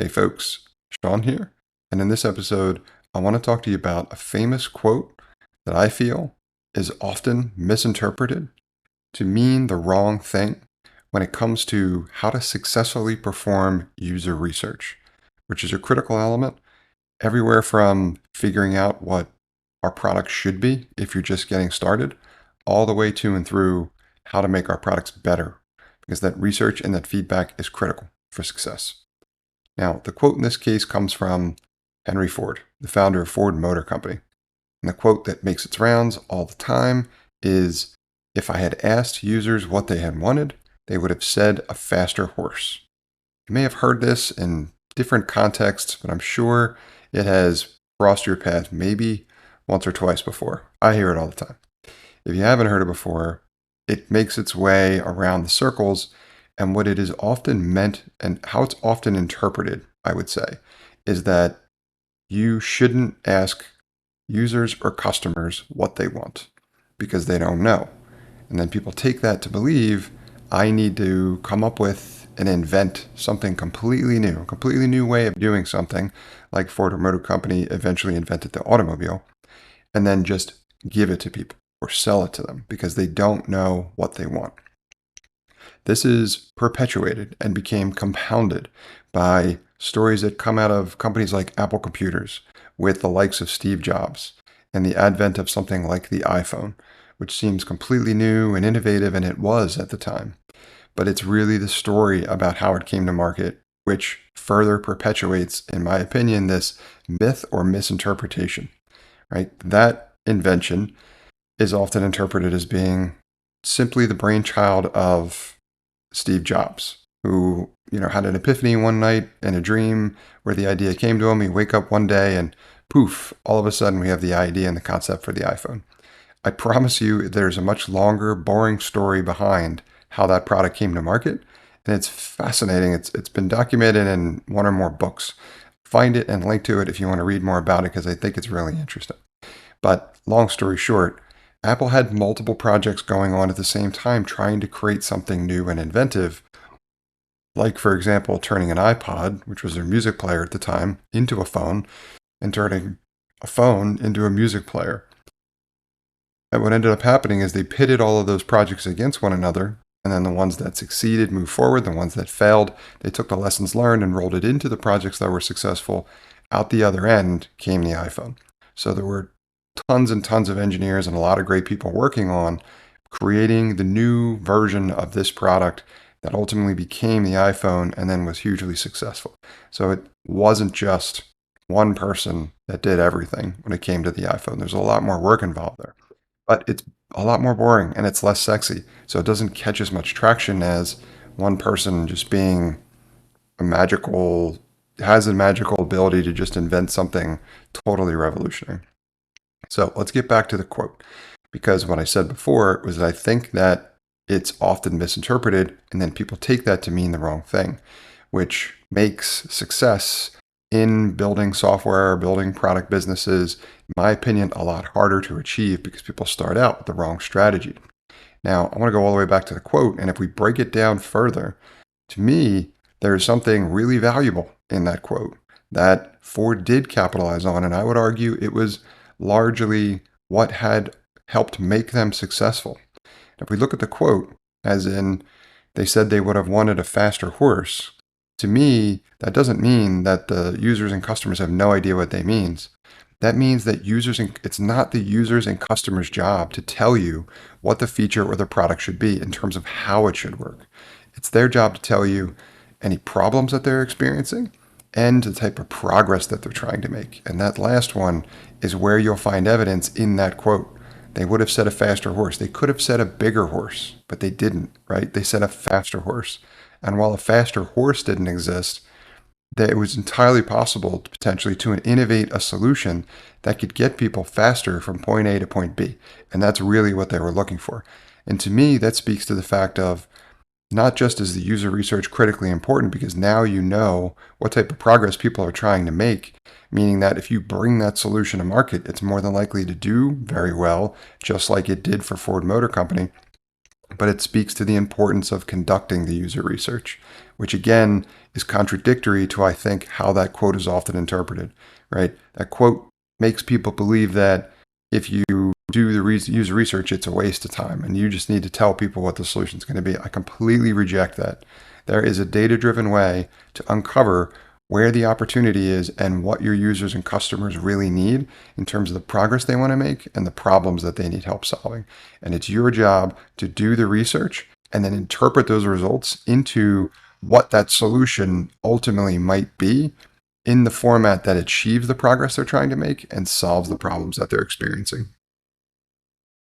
Hey folks, Sean here, and in this episode, I want to talk to you about a famous quote that I feel is often misinterpreted to mean the wrong thing when it comes to how to successfully perform user research, which is a critical element everywhere from figuring out what our product should be if you're just getting started, all the way to and through how to make our products better, because that research and that feedback is critical for success. Now, the quote in this case comes from Henry Ford, the founder of Ford Motor Company. And the quote that makes its rounds all the time is, "If I had asked users what they had wanted, they would have said a faster horse." You may have heard this in different contexts, but I'm sure it has crossed your path maybe once or twice before. I hear it all the time. If you haven't heard it before, it makes its way around the circles, and what it is often meant and how it's often interpreted, I would say, is that you shouldn't ask users or customers what they want because they don't know. And then people take that to believe I need to come up with and invent something completely new, a completely new way of doing something, like Ford Motor Company eventually invented the automobile, and then just give it to people or sell it to them because they don't know what they want. This is perpetuated and became compounded by stories that come out of companies like Apple Computers with the likes of Steve Jobs and the advent of something like the iPhone, which seems completely new and innovative, and it was at the time. But it's really the story about how it came to market, which further perpetuates, in my opinion, this myth or misinterpretation, right? That invention is often interpreted as being simply the brainchild of Steve Jobs, who, had an epiphany one night in a dream where the idea came to him. He wake up one day and poof, all of a sudden we have the idea and the concept for the iPhone. I promise you there's a much longer, boring story behind how that product came to market. And it's fascinating. It's been documented in one or more books. Find it and link to it if you want to read more about it, because I think it's really interesting. But long story short, Apple had multiple projects going on at the same time trying to create something new and inventive, like, for example, turning an iPod, which was their music player at the time, into a phone, and turning a phone into a music player. And what ended up happening is they pitted all of those projects against one another, and then the ones that succeeded moved forward, the ones that failed, they took the lessons learned and rolled it into the projects that were successful. Out the other end came the iPhone. So there were tons and tons of engineers and a lot of great people working on creating the new version of this product that ultimately became the iPhone and then was hugely successful. So it wasn't just one person that did everything when it came to the iPhone. There's a lot more work involved there, but it's a lot more boring and it's less sexy. So it doesn't catch as much traction as one person just being has a magical ability to just invent something totally revolutionary. So let's get back to the quote, because what I said before was that I think that it's often misinterpreted and then people take that to mean the wrong thing, which makes success in building software or building product businesses, in my opinion, a lot harder to achieve because people start out with the wrong strategy. Now, I want to go all the way back to the quote, and if we break it down further, to me, there's something really valuable in that quote that Ford did capitalize on, and I would argue it was largely what had helped make them successful. If we look at the quote, as in they said they would have wanted a faster horse, to me, that doesn't mean that the users and customers have no idea what that means. That means that it's not the users and customers' job to tell you what the feature or the product should be in terms of how it should work. It's their job to tell you any problems that they're experiencing and the type of progress that they're trying to make. And that last one is where you'll find evidence in that quote. They would have said a faster horse. They could have said a bigger horse, but they didn't, right? They said a faster horse. And while a faster horse didn't exist, that it was entirely possible potentially to innovate a solution that could get people faster from point A to point B. And that's really what they were looking for. And to me, that speaks to the fact of not just is the user research critically important because now you know what type of progress people are trying to make, meaning that if you bring that solution to market, it's more than likely to do very well, just like it did for Ford Motor Company. But it speaks to the importance of conducting the user research, which again is contradictory to, I think, how that quote is often interpreted, right? That quote makes people believe that if you do the user research, it's a waste of time and you just need to tell people what the solution is going to be. I completely reject that. There is a data-driven way to uncover where the opportunity is and what your users and customers really need in terms of the progress they want to make and the problems that they need help solving. And it's your job to do the research and then interpret those results into what that solution ultimately might be in the format that achieves the progress they're trying to make and solves the problems that they're experiencing.